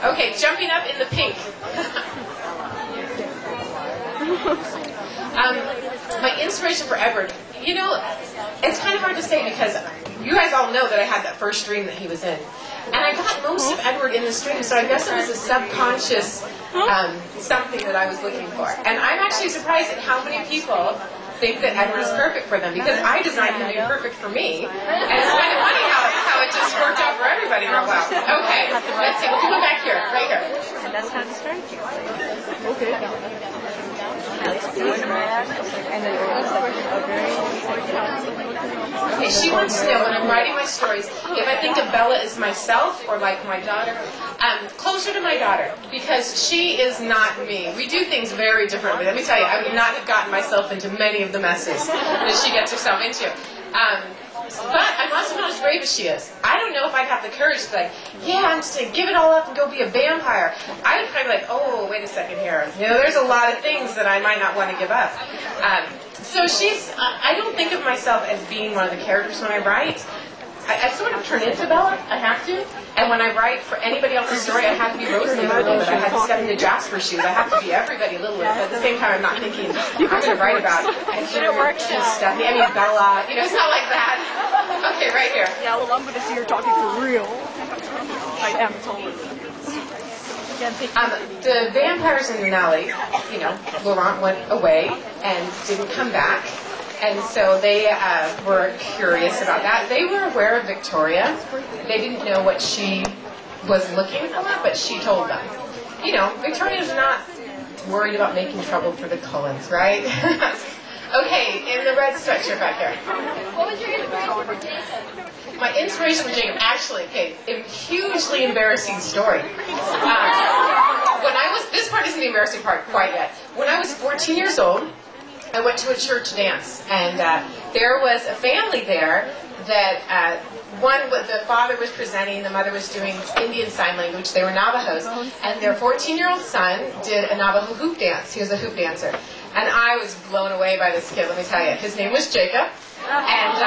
Okay, jumping up in the pink. My inspiration for Edward, you know, it's kind of hard to say because you guys all know that I had that first dream that he was in. And I got most of Edward in this dream, so I guess it was a subconscious something that I was looking for. And I'm actually surprised at how many people think that Edward is perfect for them, because I designed him to be perfect for me. And it's kind of funny how it just worked out for everybody real well. Okay, let's see, we'll go back here, right here. And that's how to start you. Okay. Okay, she wants to know, when I'm writing my stories, if I think of Bella as myself or like my daughter. Closer to my daughter, because she is not me. We do things very differently. Let me tell you, I would not have gotten myself into many of the messes that she gets herself into. But I'm also not as brave as she is. I don't know if I'd have the courage to like, yeah, I'm just going to give it all up and go be a vampire. I would probably be like, oh, wait a second here. You know, there's a lot of things that I might not want to give up. So I don't think of myself as being one of the characters when I write. I sort of turn into Bella. I have to. And when I write for anybody else's story, I have to be Rosalie a little bit. I have to step into Jasper's shoes. I have to be everybody a little bit. But at the same time, I'm not thinking, I'm going to write about Stephenie. I mean, Bella. You know, it's not like that. Okay, right here. Yeah, well, I'm going to see her talking for real. I am totally. The vampires in Denali, you know, Laurent went away and didn't come back. And so they were curious about that. They were aware of Victoria. They didn't know what she was looking for, but she told them. You know, Victoria's not worried about making trouble for the Cullens, right? Okay, in the red sweatshirt back here. What was your inspiration for Jacob? My inspiration for Jacob, actually, okay, a hugely embarrassing story. This part isn't the embarrassing part quite yet. When I was 14 years old, I went to a church dance, and there was a family there that the father was presenting, the mother was doing Indian Sign Language. They were Navajos, and their 14-year-old son did a Navajo hoop dance. He was a hoop dancer, and I was blown away by this kid. Let me tell you, his name was Jacob, and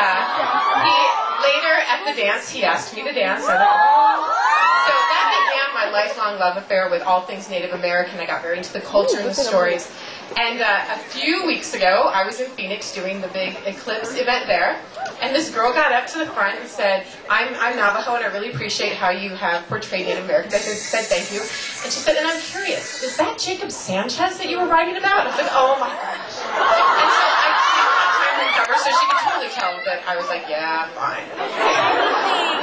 later at the dance, he asked me to dance. So that began my lifelong love affair with all things Native American. I got very into the culture and the stories. And a few weeks ago, I was in Phoenix doing the big eclipse event there, and this girl got up to the front and said, I'm Navajo, and I really appreciate how you have portrayed Native Americans. I said thank you. And she said, and I'm curious, is that Jacob Sanchez that you were writing about? And I was like, oh my gosh. And so I didn't have time to recover, so she could totally tell that I was like, yeah, fine. Okay.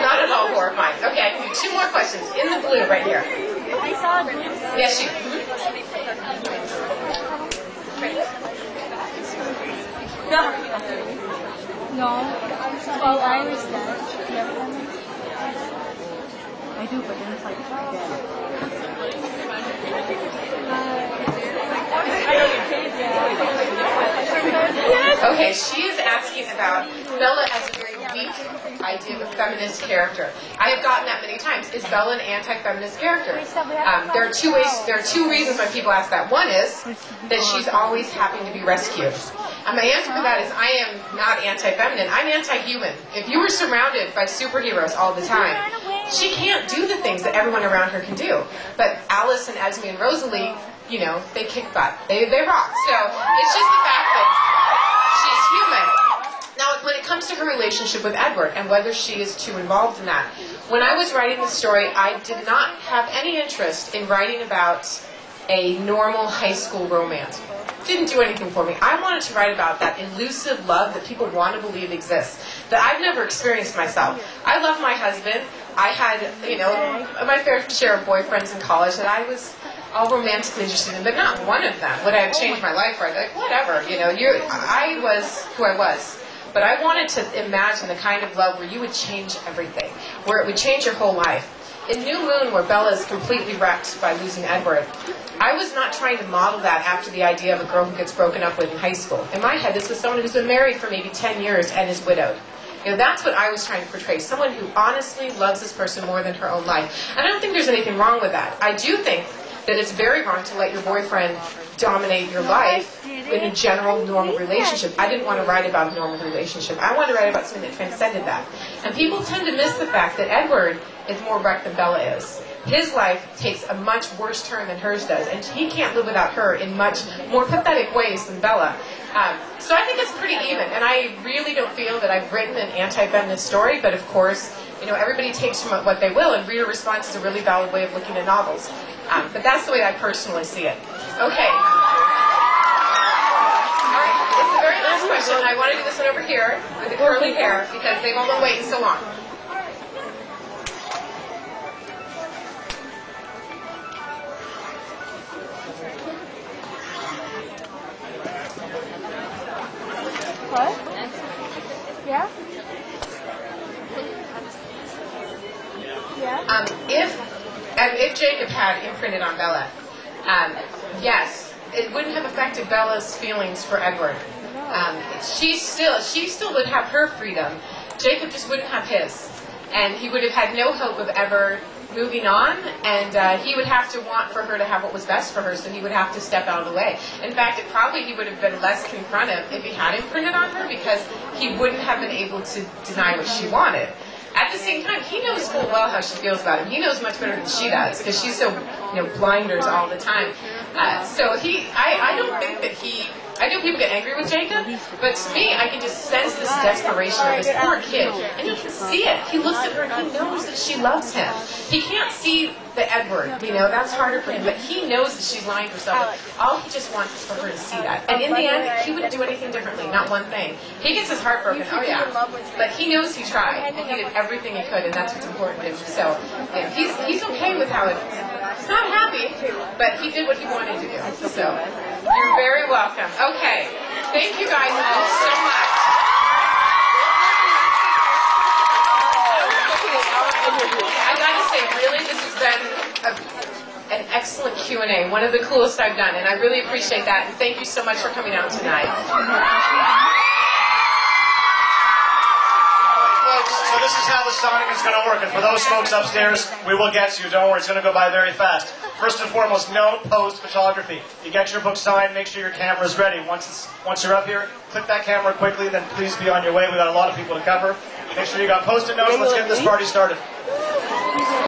Not at all horrifying. Okay, I can do two more questions. In the blue, right here. I saw a blue. Yes, you. No. Well, I was dead. I do, but then it's like Okay, she is asking about Bella as a very weak idea of a feminist character. I have gotten that many times. Is Bella an anti-feminist character? There are two reasons why people ask that. One is that she's always having to be rescued. And my answer for that is I am not anti-feminine. I'm anti-human. If you were surrounded by superheroes all the time, she can't do the things that everyone around her can do. But Alice and Esme and Rosalie, you know, they kick butt. They rock. So it's just the fact that she's human. Now, when it comes to her relationship with Edward and whether she is too involved in that, when I was writing the story, I did not have any interest in writing about a normal high school romance. Didn't do anything for me. I wanted to write about that elusive love that people want to believe exists, that I've never experienced myself. I love my husband. I had, you know, my fair share of boyfriends in college that I was all romantically interested in, but not one of them would I have changed my life for. I'd be like, whatever, you know, I was who I was. But I wanted to imagine the kind of love where you would change everything, where it would change your whole life. In New Moon, where Bella is completely wrecked by losing Edward, I was not trying to model that after the idea of a girl who gets broken up with in high school. In my head, this was someone who's been married for maybe 10 years and is widowed. You know, that's what I was trying to portray, someone who honestly loves this person more than her own life. And I don't think there's anything wrong with that. I do think that it's very wrong to let your boyfriend dominate your life in a general, normal relationship. I didn't want to write about a normal relationship. I wanted to write about something that transcended that. And people tend to miss the fact that Edward is more wrecked than Bella is. his life takes a much worse turn than hers does, and he can't live without her in much more pathetic ways than Bella. So I think it's pretty even, and I really don't feel that I've written an anti-feminist story, but of course, everybody takes from it what they will, and reader response is a really valid way of looking at novels. But that's the way I personally see it. Okay. All right, it's the very last question. I want to do this one over here with the curly hair because they've all been waiting so long. What? Yeah? Yeah? If Jacob had imprinted on Bella, yes, it wouldn't have affected Bella's feelings for Edward. She still would have her freedom. Jacob just wouldn't have his, and he would have had no hope of ever moving on, and he would have to want for her to have what was best for her, so he would have to step out of the way. In fact, he would have been less confrontive if he had imprinted on her, because he wouldn't have been able to deny what she wanted. At the same time, he knows full well how she feels about him. He knows much better than she does, because she's so, blinders all the time. I don't think that I know people get angry with Jacob, but to me, I can just sense this desperation of this poor kid. And he can see it. He looks at her and he knows that she loves him. He can't see the Edward, that's harder for him, but he knows that she's lying for something. All he just wants is for her to see that. And in the end, he wouldn't do anything differently, not one thing. He gets his heart broken, oh yeah. But he knows he tried, and he did everything he could, and that's what's important to him. So he's okay with how it is. He's not happy, but he did what he wanted to do. So you're very welcome. Okay. Thank you guys all so much. I gotta say, really, this has been an excellent Q&A. One of the coolest I've done, and I really appreciate that. And thank you so much for coming out tonight. So this is how the signing is going to work. And for those folks upstairs, we will get to you. Don't worry, it's going to go by very fast. First and foremost, no posed photography. You get your book signed, make sure your camera's ready. Once you're up here, click that camera quickly, then please be on your way. We've got a lot of people to cover. Make sure you got post-it notes. Let's get this party started.